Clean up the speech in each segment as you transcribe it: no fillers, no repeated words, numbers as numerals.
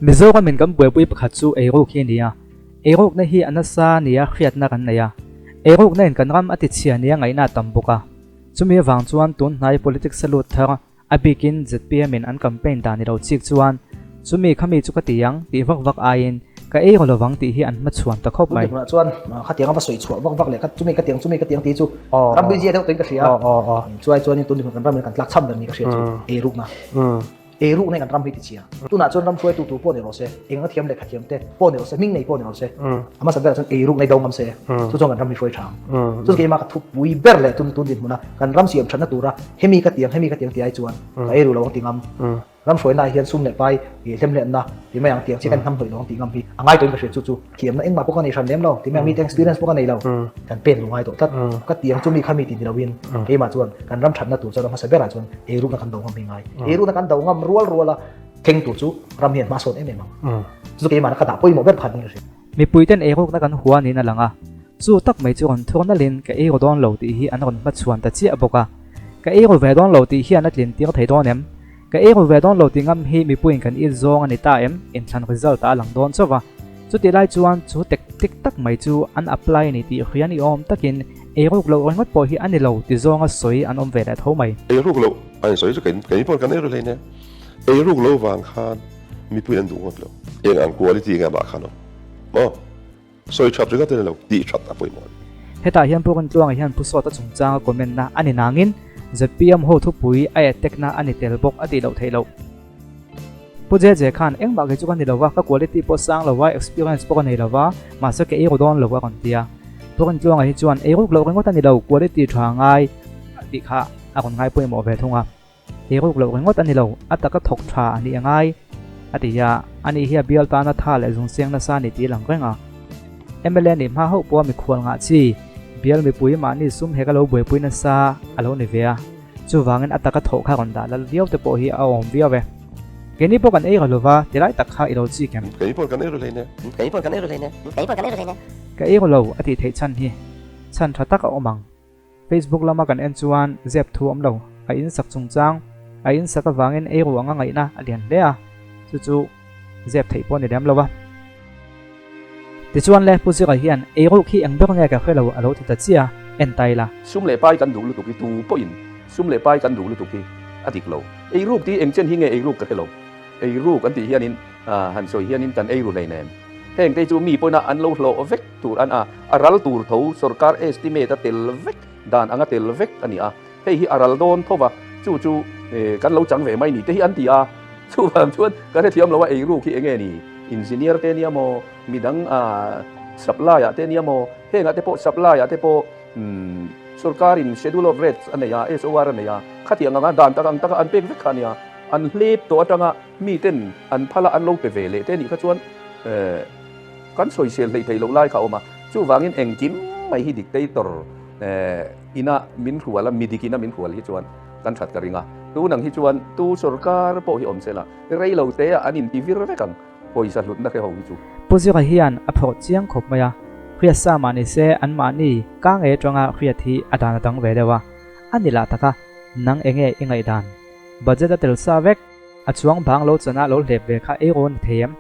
mizo ka min kam buai pui pakhat chu eiro khi nia eiro na hi anasa nia khiat na kan neya eiro na in kan ram ati chia nia ngai na tambuka chumi wang chuan tun hnai politics salut thar abikin zpm in an campaign dan ni ro chik chuan chumi khami chu ka tiang ti vak vak ain ka eiro lawang ti hi an ma chuan ta khop mai chuan khatiang ba soi chuak vak vak le khat chumi ka tiang ti chu ram bi je deu tin ka sia chuan tun kan ram kan tlak cham dan ni ka sia chu eiro na eiro nei kan ram hi ti chia tu na chuan ram chuai tu po ne ro se eng a thiam le khathiam te po ne ro se ming nei po ne ro se ama sa ber chuan eiro nei dong am se chu chong kan ram hi chuai thang chu ke ma ka thu pui ber le tun din muna kan ram siam thana tura hemi ka tiang ti ai chuan ka eiro lawang tingam ram soi na hian sum le pai e hlem le na ti mai ang tiang chikan ham hoi lawang tingam hi angai toin ka hre chu khiam na eng ma poka nei ran lem lo ti mai mi teng experience poka nei lo kan pen lungai to tat ka tiang chumi khami ti lawin ke ma chuan kan ram thana tu chuan ma sa ber chuan eiro na kan dong am ngai eiro na kan dong am rual theng tu chu ram hian ma son em mang chu ke ma ka da poi mo ber phan ni mi puiten eiro na kan huan ni na langa chu tak mai chu on thon na lin ka eiro don lo ti hi an ron ma chuan ta chi aboka ka eiro ve don lo ti hi an atlin tir thei don em ka eiro ve don lo ti ngam hi mi puin kan i zong ani ta em in than result ta lang don chowa chu ti lai chuan chu tek tik tak mai chu an apply ni ti khian i om takin eiro lo ngot po hi ani lo ti zonga soi an om ve la tho mai eiro lo an soi chu kan pon kan eiro le ne eiro lo wang khan mi puin an du ngot lo eng ang quality nga ba khan mo soi chap chu ka te lo ti chat ta poi mo heta hian pokon tluang hian pu so ta chung chang comment na ani nangin zpm ho thu pui ai tek na ani tel bok ati lo thei lo puje je khan eng ba ge chu kan ni lowa ka quality po sang lowa experience po kan nei lowa ma sa ke e rodon lowa kan tia pokon tluang hi chuan e ruk lo ngot ani lo quality thangai ti kha a kon ngai poi mo ve thunga e ruk lo ngot ani lo ataka thok tha ani angai ati ya ani hi bial ta na tha le jung seng na sa ni ti lang renga mln ni ma ho po mi khwal nga chi bial mi pui ma ni sum he ka lo boi pui na sa alo ni vea chu wangin ataka tho kha kon da lal viau te po hi a om via ve keni po kan e galova tilai tak kha iro chi kem kan pon kan eiro le ne ka e galo ati thei chan hi chan tha tak a omang facebook lama kan en chuan zep thu om lo a in sak chung chang a in sak wangin e ro anga ngai na alian le a chu zep thei po ni dam lova ti chuan le pu si ka hian e ro khi ang ber nge ka khelo alo ti ta chia en tai la sum le pai kan du lu tu ki tu po in sum le pai kan du lu tu ki atik lo e ru ti eng chen hi nge e ru ka hello e ru kan ti hian in han soi hian in kan e ru le nem heng te chu mi poina an lo hlo vek tur an aral tur tho sarkar estimate tel vek dan anga tel vek ani a hei hi aral don thowa chu kan lo chang ve mai ni te hi an ti a chu bam chuan ka the thiam lo wa e ru ki enge ni engineer te ni mo midang supply te ni mo henga te po supply te po sarkarin schedule of rates aneya SOR aneya khatiang anga dan taka an pek vek khania an hlep to atanga mi ten an phala an lo pe vele te ni kha chuan kan social thei lo lai kha oma chu wangin engkim mai hi dictator ina min ruala midikina min rual hi chuan kan that ka ringa tu nang hi chuan tu sarkar po hi om sela rei lo te anin tivir vekang poisa lut na ke ho hi chu puzi ka hian a pho chiang khop maya khria sa mani se an mani ka nge tonga khria thi adana dang ve dewa anila taka nang enge ingai dan budget atel sa vek a chuang bang lo chana lo lep ve kha e ron them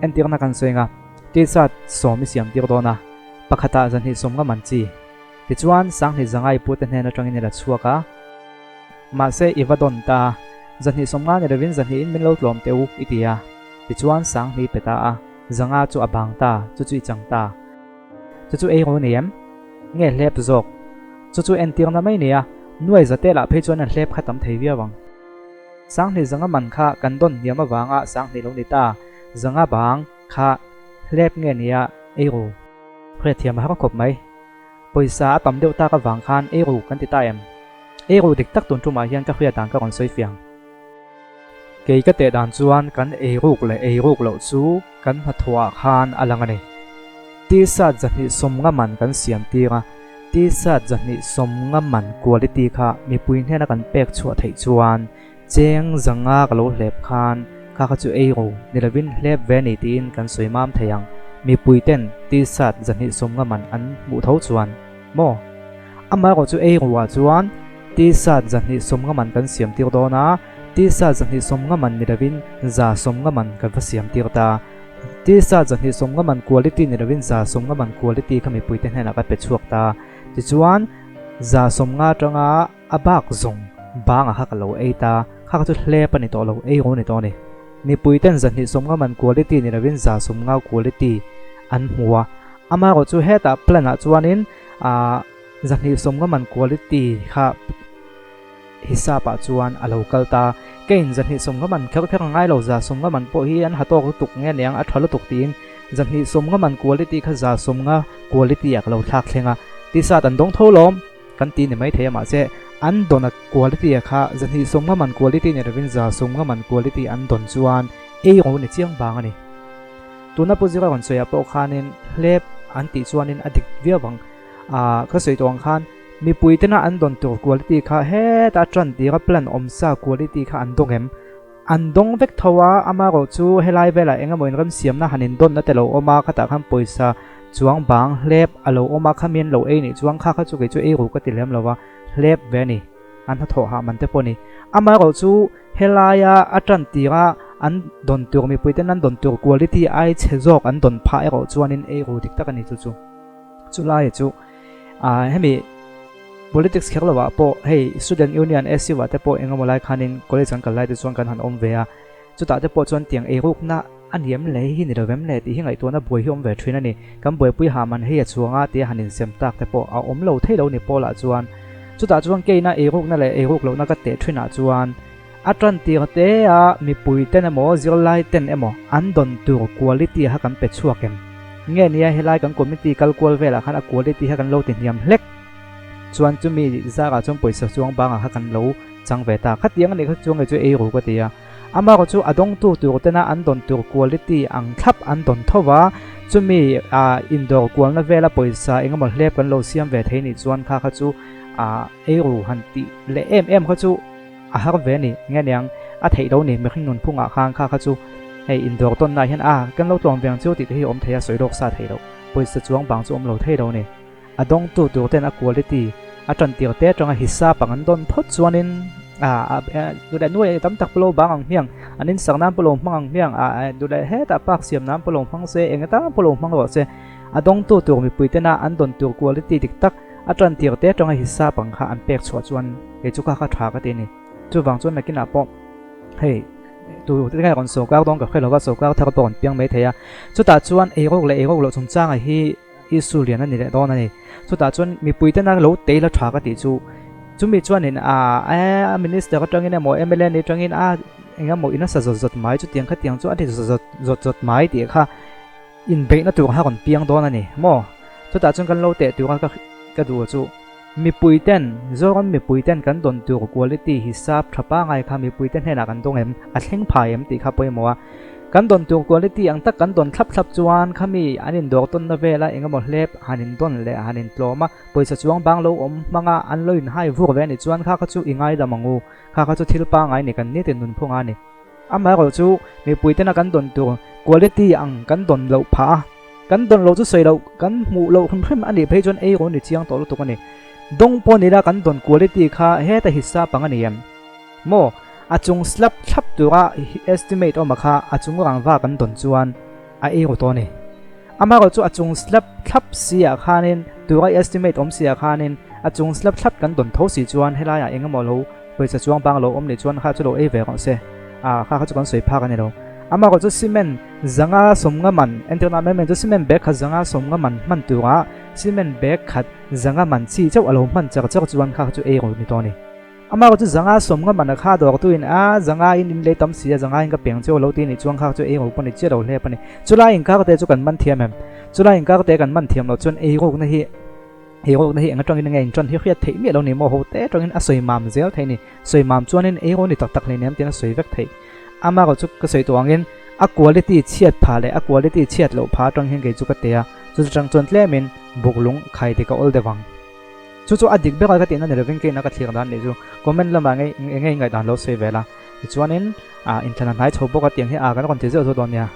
en tir na kan soinga ti sat somi siam tir dona pakhata zan hi somga manchi ti chuan sang ni zangai pu te hne na tangin la chuaka ma se ivadon ta zan hi somga ne revin zan hi in min lo tlom teu itia ti chuan sang ni peta a zanga chu abang ta chu chang ta chu e ro niam nge lep zok chu en tir na mai nia nuai zate la phe chuan an lep khatam thei via wang sang ni zanga man kha kan don niam awanga sang ni lo ni ta zanga bang kha lep nge nia e ro khre thiam ha khop mai poisa tam deu ta ka wang khan e ro kan ti ta em e ro dik tak ton tu ma hian ka khria dan ka kon soi fiang ke ka te dan chuan kan e ruk lo chu kan hathwa khan alangani ti sa jani somnga man kan siam tira ti sa jani somnga man quality kha mi puin hena kan pek chu thei chuan cheng zanga ka lo lep khan kha chu e ro nilavin lep ve ni tin kan soimam theyang mi puiten ti sa jani somnga man an mu tho chuan mo ama ro chu e ro wa chuan ti sa jani somnga man kan siam tir do na ti sa zan hi som nga man ni ravin za som nga man kan va siam tir ta ti sa zan hi som nga man quality ni ravin za som nga man quality khami puiten hena ka pe chuak ta ti chuan za som nga tanga abak zong banga ha ka lo eita kha ka chu hle pa ni to lo e ro ni to ni mi puiten zan hi som nga man quality ni ravin za som nga quality an huwa ama ro chu heta plan a chuanin zan hi som nga man quality kha hisa pa chuan a local ta kein zan hi som nga man khar khar ngai lo za som nga man po hi an hatok tuk nge niang a thalo tuk tin zan hi som nga man quality kha za som nga quality ak lo thak thlenga ti sa tan dong tholom kan ti ni mai the ma che an dona quality kha zan hi som nga man quality ne ravin za som nga man quality an don chuan e ro ni chiang bang ani tuna puzira kon soya po khanin lep an ti chuanin adik viawang ka soi tong khan mi puitena an don tur quality kha he ta tran ti ra plan omsa quality kha an dong em an dong vek thawa ama ro chu helai vela enga moin ram siam na hanin don na telo oma kha ta kham poisa chuang bang lep alo oma khamin lo e ni chuang kha kha chu ke chu e ru ka tilem lowa lep ve ni an tho ha man te poni ama ro chu helaya atran ti ra an don tur mi puiten an don tur quality ai chezok an don pha ro chuanin e ru dik takani chu lai chu hemi politics khel lawa po hey student union SC wa te po engamolai khanin college kan kalai te chuan kan han om ve a chuta te po chuan tiang e ruk na an hiam le hi ni rovem le ti hingai to na boi hi om ve thrin ani kam boi pui ha man he chuanga ti hanin sem tak te po a om lo thei lo ni po la chuan chuta chuan ke na e ruk na le e ruk lo na ka te thrin a chuan atran ti te a mi pui te na mo zir lai ten emo an don tur quality ha kan pe chuakem nge nia helai kan committee kalkual vela khan a quality ha kan lo tin hiam hlek chuan chumi zara chum poisa chuang banga ha kan lo chang ve ta khatiang ni kha chuang chu e ru ka tia ama ko chu adong tu tur tena an don tur quality ang thap an don thowa chumi indoor kwal na vela poisa engam hlep kan lo siam ve theini chuan kha kha chu e ru han ti le em kha chu a har ve ni nge nyang a thei do ni me khing nun phunga khang kha kha chu hei indoor ton na hian kan lo tlong veng chu ti hi om theya soirok sa thei do poisa chuang bang chu om lo thei do ni adong tu tur ten a quality atran tir te tanga hisa pangan don phot chuanin du da nuai tam tak polo bang ang hiang anin sangnam polo mang hiang du da he ta pak siam nam polo mang se engata polo mang ro se adong tu tur mi puitena an don tur quality dik tak atran tir te tanga hisa pang kha an pek chua chuan e chu kha tha ka te ni chu wang chuan makin apo hei tu te kai kon so ka dong ka khelo wa so ka thar ton piang me theya chu ta chuan e rok lo chung chang a hi isu lian ani le don ani chu ta chuan mi puitena lo te la tha ka ti chu chumi chuanin minister ka tangin mo MLA ni tangin enga mo ina sa zot mai chu tiang kha tiang chu ati zot mai ti kha in be na tu ha kon piang don ani mo chu ta chuan kan lo te tu ka du chu mi puiten zoron mi puiten kan don tu quality hisap thapa ngai kha mi puiten hena kan dong em a thleng phai em ti kha poi mo kan don tu quality ang tak kan don thlap chuan khami anin dor ton na vela engamo hlep hanin don le hanin tloma poisa chuang bang lo om manga an loin hai vur ve ni chuan kha chu ingai da mangu kha chu thilpa ngai ni kan ni ten nun phunga ni ama ro chu mi puitena kan don tu quality ang kan don lo pha kan don lo chu sei lo kan mu lo khum ani phei chon e ro ni chiang to lo tu ani dong po ni ra kan don quality kha he ta hissa pangani yam mo achung slap thap tura estimate omakha achung rangwa kan don chuan e ro to ni ama ro chu achung slap thap sia khanin tura estimate om sia khanin achung slap thap kan don tho si chuan helaya engamo lo poisa chuang bang lo om ni chuan kha chu lo e ve ro se kha chu kan soi pha kan ni lo ama ro chu cement zanga somnga man enterna me chu cement bag kha zanga somnga man tura cement bag khat zanga man chi chau alo man chak chuan kha chu e ro ni to ni ama chu zanga somnga man kha dor tu in zanga in le tam sia zanga in ka peng chu lo ti ni chuang kha chu e ro pani che ro le pani chula in ka te chu kan man thiam em chula in ka te kan man thiam lo chun e ro na hi anga tong in ngai tron hi khia thei mi lo ni mo ho te tong in a soi mam zel thei ni soi mam chuan in e ro ni tak tak le nem tin soi vek thei ama chu ka soi tuang in a quality chiat pha le a quality chiat lo pha tong hin ge chu ka te a chu chang chon tle min buklung khai te ka ol de wang chu adik be ka te na ne veng ke na ka thir dan le chu comment lama ngai dan lo sei vela chuanin internet hai chobo ka tiang hi kan kon te zo don ya